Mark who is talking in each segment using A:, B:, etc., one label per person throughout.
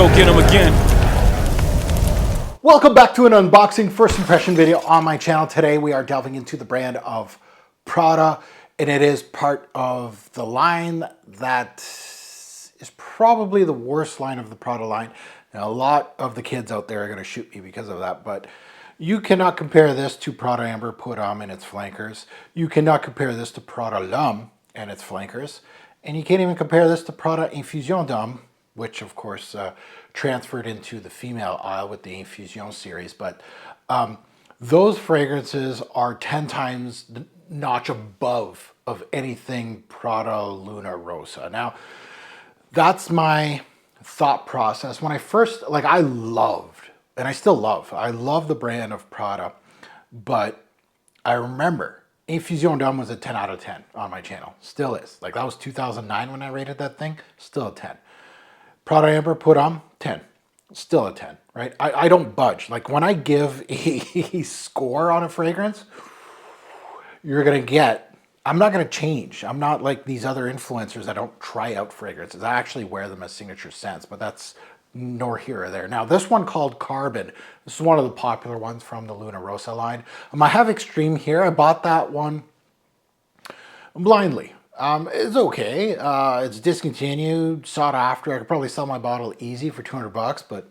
A: go get them again.
B: Welcome back to an unboxing first impression video on my channel. Today we are delving into the brand of Prada, and it is part of the line that is probably the worst line of the Prada line. Now, a lot of the kids out there are going to shoot me because of that, but you cannot compare this to Prada Amber Put On and its flankers. You cannot compare this to Prada L'Homme and its flankers. And you can't even compare this to Prada Infusion d'Homme, which of course transferred into the female aisle with the Infusion series. But those fragrances are 10 times the notch above of anything Prada Luna Rossa. Now, that's my thought process. When I first, I loved, and I still love, I love the brand of Prada, but I remember Infusion d'Homme was a 10 out of 10 on my channel. Still is. That was 2009 when I rated that thing. Still a 10. Prada Amber Put On, 10. Still a 10, right? I don't budge. When I give a score on a fragrance, you're going to get, I'm not going to change. I'm not like these other influencers that don't try out fragrances. I actually wear them as signature scents, but that's nor here or there. Now, this one called Carbon, this is one of the popular ones from the Luna Rossa line. I have Extreme here. I bought that one blindly. It's okay. It's discontinued, sought after. I could probably sell my bottle easy for 200 bucks, but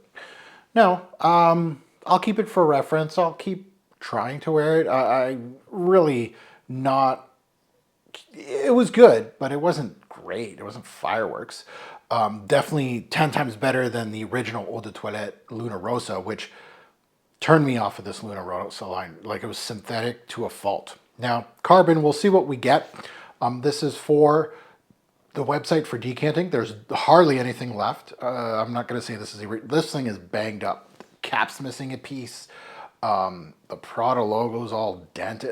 B: no, I'll keep it for reference. I'll keep trying to wear it. I really not, it was good, but it wasn't great. It wasn't fireworks. Definitely 10 times better than the original Eau de Toilette Luna Rossa, which turned me off of this Luna Rossa line. It was synthetic to a fault. Now, Carbon, we'll see what we get. This is for the website for decanting. There's hardly anything left. I'm not going to say this is, this thing is banged up. The cap's missing a piece. The Prada logo's all dented.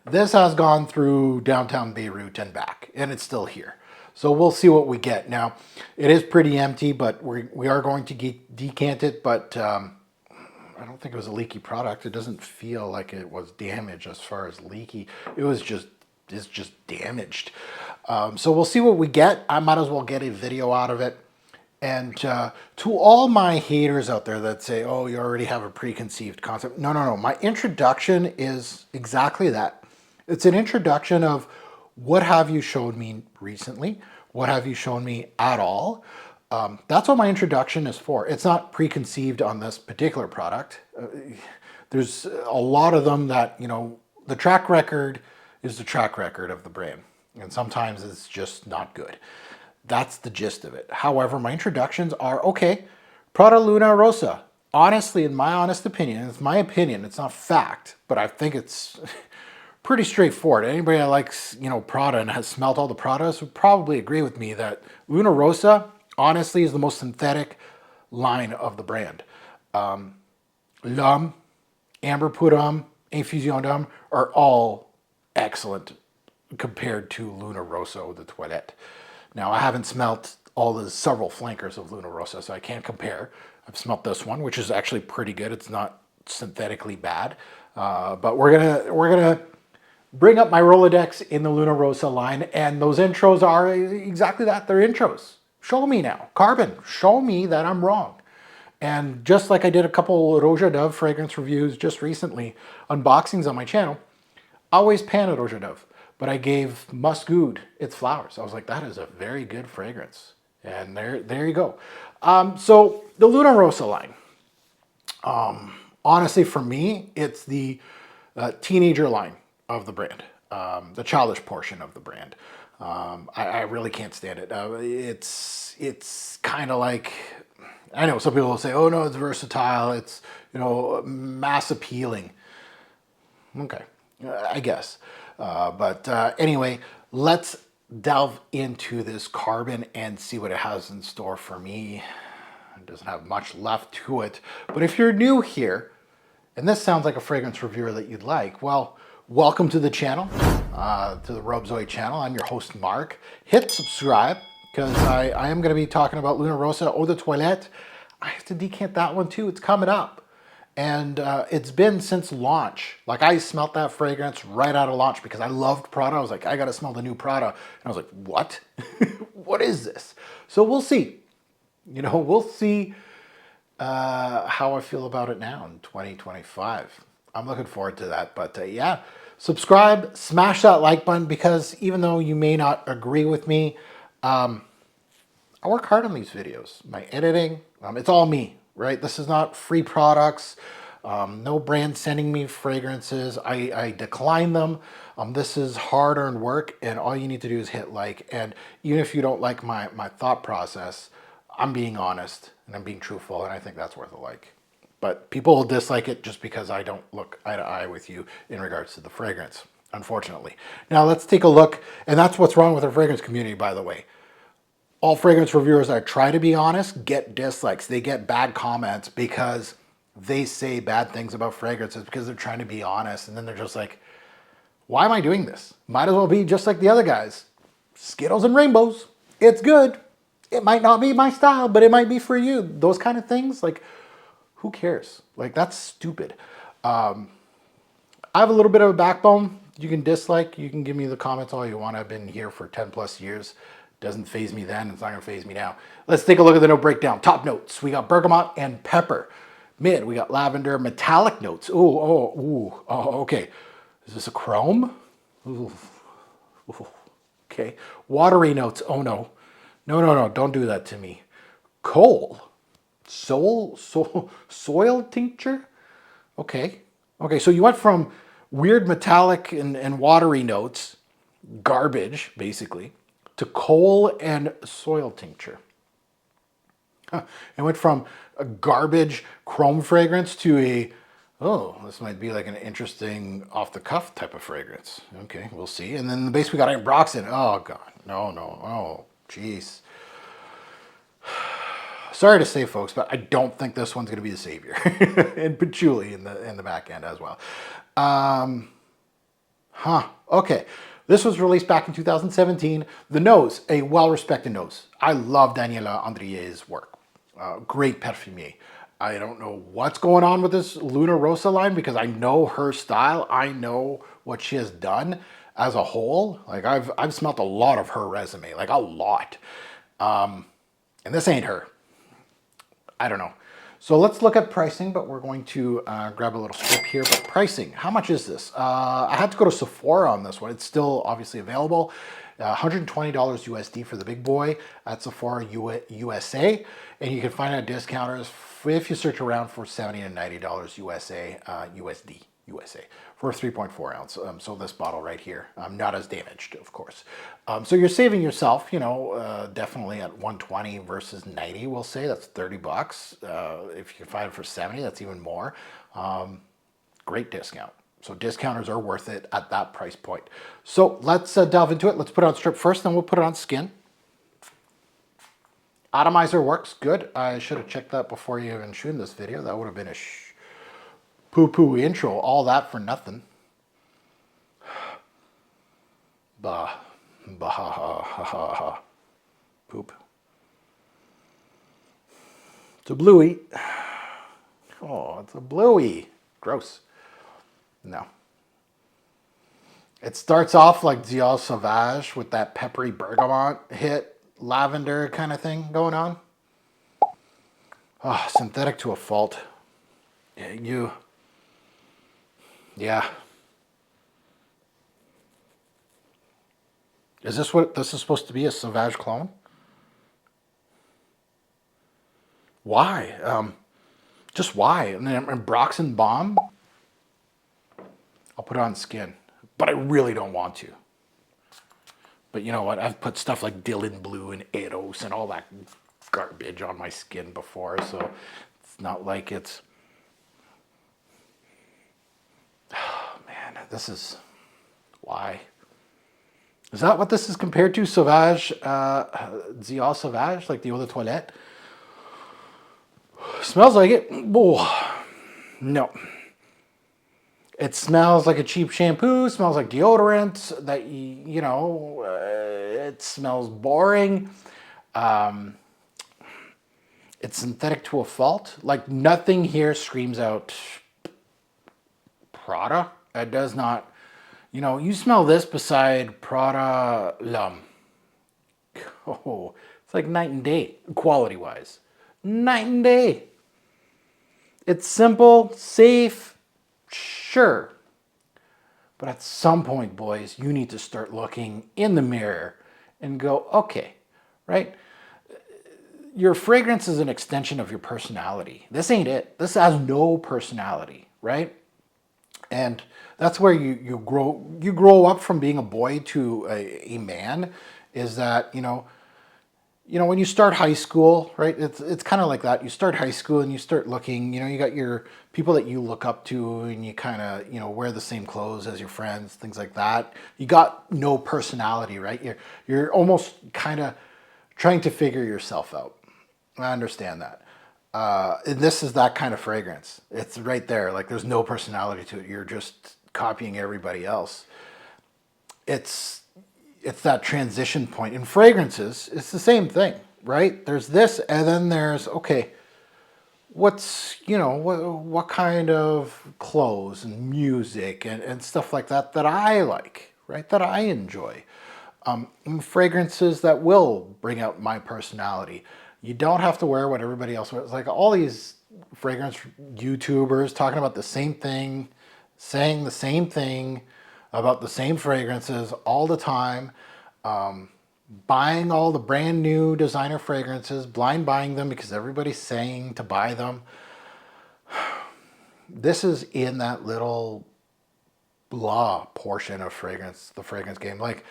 B: This has gone through downtown Beirut and back, and it's still here. So we'll see what we get. Now, it is pretty empty, but we are going to decant it, but I don't think it was a leaky product. It doesn't feel like it was damaged as far as leaky. It's just damaged. So we'll see what we get. I might as well get a video out of it. And to all my haters out there that say, oh, you already have a preconceived concept. No, no, no. My introduction is exactly that. It's an introduction of what have you shown me recently? What have you shown me at all? That's what my introduction is for. It's not preconceived on this particular product. There's a lot of them that, the track record is the track record of the brand. And sometimes it's just not good. That's the gist of it. However, my introductions are, okay, Prada Luna Rossa. Honestly, in my honest opinion, it's my opinion, it's not fact, but I think it's pretty straightforward. Anybody that likes, Prada and has smelt all the Pradas would probably agree with me that Luna Rossa, honestly, is the most synthetic line of the brand. L'Homme, Amber Put On, Infusion d'Homme are all excellent compared to Luna Rossa Eau de Toilette. Now, I haven't smelt all the several flankers of Luna Rossa, so I can't compare. I've smelt this one, which is actually pretty good. It's not synthetically bad, but we're gonna bring up my Rolodex in the Luna Rossa line, and those intros are exactly that. They're intros. Show me now. Carbon, show me that I'm wrong. And just like I did a couple Rouge à Dove fragrance reviews just recently, unboxings on my channel, I always pan at Rouge à Dove, but I gave Musk Oud its flowers. I was like, that is a very good fragrance. And there you go. So the Luna Rossa line, honestly, for me, it's the teenager line of the brand, the childish portion of the brand. I really can't stand it. It's kind of like, I know some people will say, oh no, it's versatile. It's, mass appealing. Okay, I guess. But anyway, let's delve into this Carbon and see what it has in store for me. It doesn't have much left to it. But if you're new here, and this sounds like a fragrance reviewer that you'd like, well, welcome to the channel, to the Robzoid channel. I'm your host, Mark. Hit subscribe, because I am going to be talking about Luna Rossa Eau de Toilette. I have to decant that one too. It's coming up. And it's been since launch. I smelt that fragrance right out of launch because I loved Prada. I was like, I got to smell the new Prada. And I was like, what? What is this? So we'll see. you know, we'll see how I feel about it now in 2025. I'm looking forward to that. But yeah, subscribe, smash that like button, because even though you may not agree with me, I work hard on these videos. My editing, it's all me, right? This is not free products. No brand sending me fragrances. I decline them. This is hard-earned work, and all you need to do is hit like. And even if you don't like my thought process, I'm being honest and I'm being truthful, and I think that's worth a like. But people will dislike it just because I don't look eye to eye with you in regards to the fragrance, unfortunately. Now let's take a look, and that's what's wrong with our fragrance community, by the way. All fragrance reviewers that try to be honest get dislikes. They get bad comments because they say bad things about fragrances because they're trying to be honest. And then they're just like, why am I doing this? Might as well be just like the other guys. Skittles and rainbows. It's good. It might not be my style, but it might be for you. Those kind of things, like, who cares? Like, that's stupid. I have a little bit of a backbone. You can dislike, you can give me the comments all you want. I've been here for 10 plus years. Doesn't phase me then, it's not gonna phase me now. Let's take a look at the note breakdown. Top notes, we got bergamot and pepper. Mid, we got lavender, metallic notes. Oh, okay. Is this a chrome? Ooh. Okay. Watery notes, oh no. No, don't do that to me. Coal. Soil tincture? Okay. Okay, so you went from weird metallic and watery notes, garbage, basically, to coal and soil tincture. It went from a garbage chrome fragrance to a, oh, this might be like an interesting off-the-cuff type of fragrance. Okay, we'll see. And then the base we got AMBROXAN. Oh, God. No. Oh, jeez. Sorry to say, folks, but I don't think this one's going to be the savior. And patchouli in the back end as well. Okay. This was released back in 2017. The nose, a well-respected nose. I love Daniela Andrier's work. Great perfumier. I don't know what's going on with this Luna Rossa line because I know her style. I know what she has done as a whole. Like I've smelt a lot of her resume, like a lot. And this ain't her. I don't know. So let's look at pricing, but we're going to grab a little strip here. But pricing, how much is this? I had to go to Sephora on this one. It's still obviously available. $120 USD for the big boy at Sephora USA. And you can find it at discounters if you search around for $70 to $90 USD USA for a 3.4 ounce. So this bottle right here, not as damaged, of course. So you're saving yourself, you know, definitely at 120 versus 90, we'll say that's 30 bucks. If you can find it for 70, that's even more. Great discount. So discounters are worth it at that price point. So let's delve into it. Let's put it on strip first, then we'll put it on skin. Atomizer works good. I should have checked that before you even shooting this video. That would have been a poo-poo intro. All that for nothing. Bah. Bah ha ha ha ha ha. Poop. It's a bluey. Oh, it's a bluey. Gross. No. It starts off like Dior Sauvage with that peppery bergamot hit, lavender kind of thing going on. Oh, synthetic to a fault. Yeah. Is this what this is supposed to be, a Sauvage clone? Why? Just why? And then AMBROXAN Bomb? I'll put it on skin, but I really don't want to. But you know what? I've put stuff like Dylan Blue and Eros and all that garbage on my skin before, so it's not like it's... Oh, man, this is... Why? Is that what this is compared to? Sauvage, Dior Sauvage, like the Eau de Toilette? Smells like it. Oh, no. It smells like a cheap shampoo, smells like deodorant, that, you know, it smells boring. It's synthetic to a fault. Like, nothing here screams out Prada. It does not, you know, you smell this beside Prada L'Homme. Oh, It's like night and day, quality-wise. Night and day. It's simple, safe, sure. But at some point, boys, you need to start looking in the mirror and go, okay, right? Your fragrance is an extension of your personality. This ain't it. This has no personality, right? And that's where you grow up from being a boy to a man, is that, when you start high school, right? It's kind of like that. You start high school and you start looking, you got your people that you look up to, and you kind of, wear the same clothes as your friends, things like that. You got no personality, right? You're almost kind of trying to figure yourself out. I understand that. And this is that kind of fragrance. It's right there. Like, there's no personality to it. You're just copying everybody else. It's that transition point. In fragrances, it's the same thing, right? There's this, and then there's, okay, what's, what kind of clothes and music and stuff like that I like, right? That I enjoy. And fragrances that will bring out my personality. You don't have to wear what everybody else wears. Like all these fragrance YouTubers talking about the same thing, saying the same thing about the same fragrances all the time, buying all the brand new designer fragrances, blind buying them because everybody's saying to buy them. This is in that little blah portion of fragrance, the fragrance game. Like,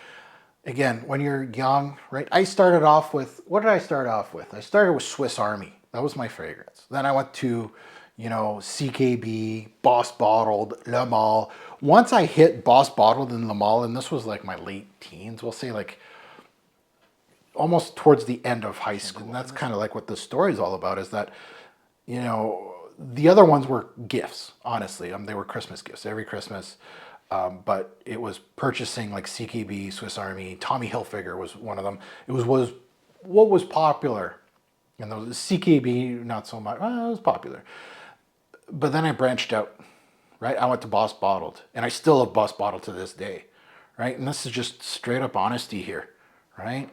B: again, when you're young, right? I started off with, what did I start off with? I started with Swiss Army. That was my fragrance. Then I went to, CKB, Boss Bottled, Le Male. Once I hit Boss Bottled and Le Male, and this was like my late teens, we'll say like almost towards the end of high school. And that's kind of like what the story's all about, is that, the other ones were gifts, honestly. They were Christmas gifts every Christmas. But it was purchasing like CKB, Swiss Army, Tommy Hilfiger was one of them. It was what was popular. And those CKB, not so much. Well, it was popular. But then I branched out, right? I went to Boss Bottled, and I still have Boss Bottled to this day, right? And this is just straight up honesty here, right?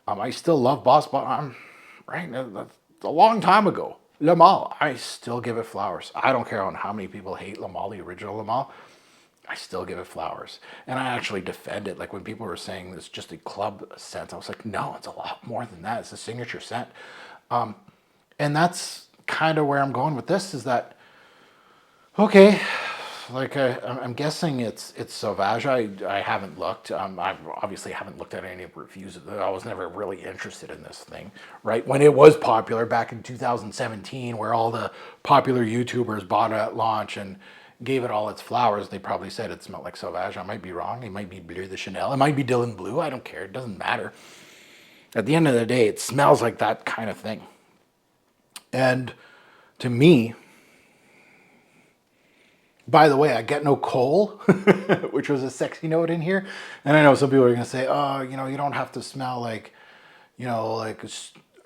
B: I still love Boss Bottled, right? That's a long time ago. Le Male, I still give it flowers. I don't care on how many people hate Le Male, the original Le Male. I still give it flowers. And I actually defend it. Like when people were saying it's just a club scent, I was like, no, it's a lot more than that. It's a signature scent. And that's kind of where I'm going with this, is that, okay, like I'm guessing it's Sauvage. I haven't looked. I obviously haven't looked at any reviews of it. I was never really interested in this thing, right? When it was popular back in 2017, where all the popular YouTubers bought it at launch and gave it all its flowers, they probably said it smelled like Sauvage. I might be wrong. It might be Bleu de Chanel. It might be Dylan Blue. I don't care. It doesn't matter. At the end of the day, it smells like that kind of thing. And to me, by the way, I get no coal, which was a sexy note in here. And I know some people are going to say, oh, you don't have to smell like, like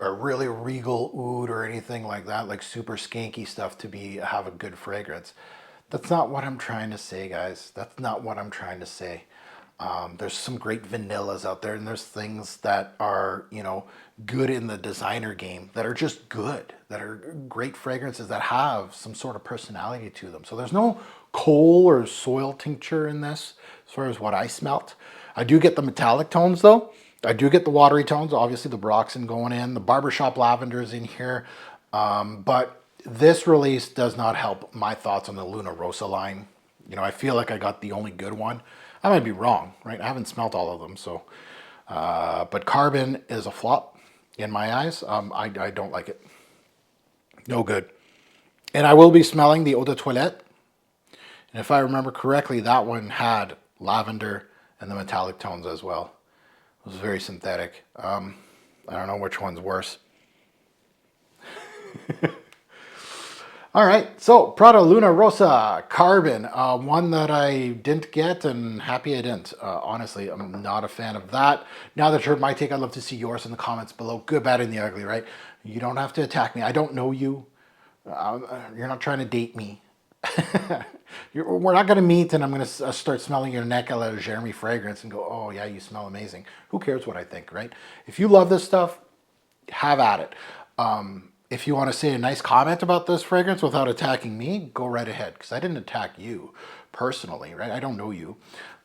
B: a really regal oud or anything like that, like super skanky stuff to have a good fragrance. That's not what I'm trying to say, guys. That's not what I'm trying to say. There's some great vanillas out there, and there's things that are, good in the designer game that are just good, that are great fragrances that have some sort of personality to them. So there's no coal or soil tincture in this as far as what I smelt. I do get the metallic tones though. I do get the watery tones, obviously the AMBROXAN going in, the barbershop lavender is in here. But this release does not help my thoughts on the Luna Rossa line. I feel like I got the only good one. I might be wrong, right? I haven't smelt all of them, so. But Carbon is a flop in my eyes. I don't like it. No good. And I will be smelling the Eau de Toilette. And if I remember correctly, that one had lavender and the metallic tones as well. It was very synthetic. I don't know which one's worse. All right, so Prada Luna Rossa Carbon, one that I didn't get and happy I didn't. Honestly, I'm not a fan of that. Now that you heard my take, I'd love to see yours in the comments below. Good, bad, and the ugly, right? You don't have to attack me. I don't know you. You're not trying to date me. We're not going to meet and I'm going to start smelling your neck a la Jeremy fragrance and go, oh yeah, you smell amazing. Who cares what I think, right? If you love this stuff, have at it. If you want to say a nice comment about this fragrance without attacking me, go right ahead, because I didn't attack you personally, right? I don't know you.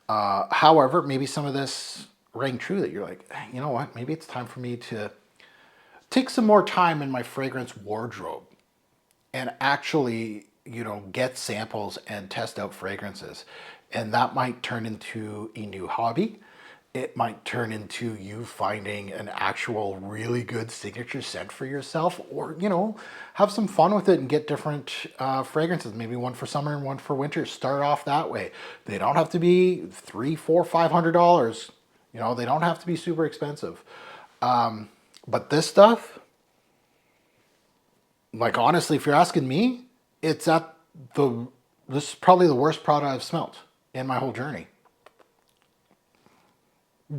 B: However, maybe some of this rang true that you're like, you know what, maybe it's time for me to take some more time in my fragrance wardrobe and actually, get samples and test out fragrances. And that might turn into a new hobby. It might turn into you finding an actual really good signature scent for yourself, or, have some fun with it and get different fragrances, maybe one for summer and one for winter. Start off that way. They don't have to be $300, $400, $500. They don't have to be super expensive. But this stuff, like, honestly, if you're asking me, it's at this is probably the worst product I've smelt in my whole journey.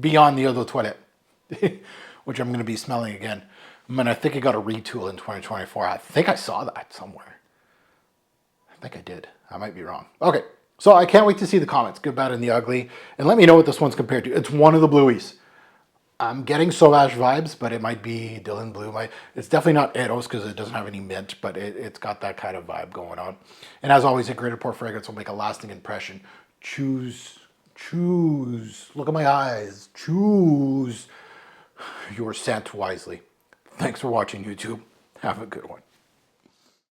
B: Beyond the Eau de Toilette, which I'm going to be smelling again. I think I got a retool in 2024. I think I saw that somewhere. I think I did. I might be wrong. Okay, so I can't wait to see the comments, good, bad, and the ugly. And let me know what this one's compared to. It's one of the blueies. I'm getting Sauvage vibes, but it might be Dylan Blue. It's definitely not Eros because it doesn't have any mint, but it's got that kind of vibe going on. And as always, a greater pour fragrance will make a lasting impression. Choose, look at my eyes, choose your scent wisely. Thanks for watching, YouTube. Have a good one.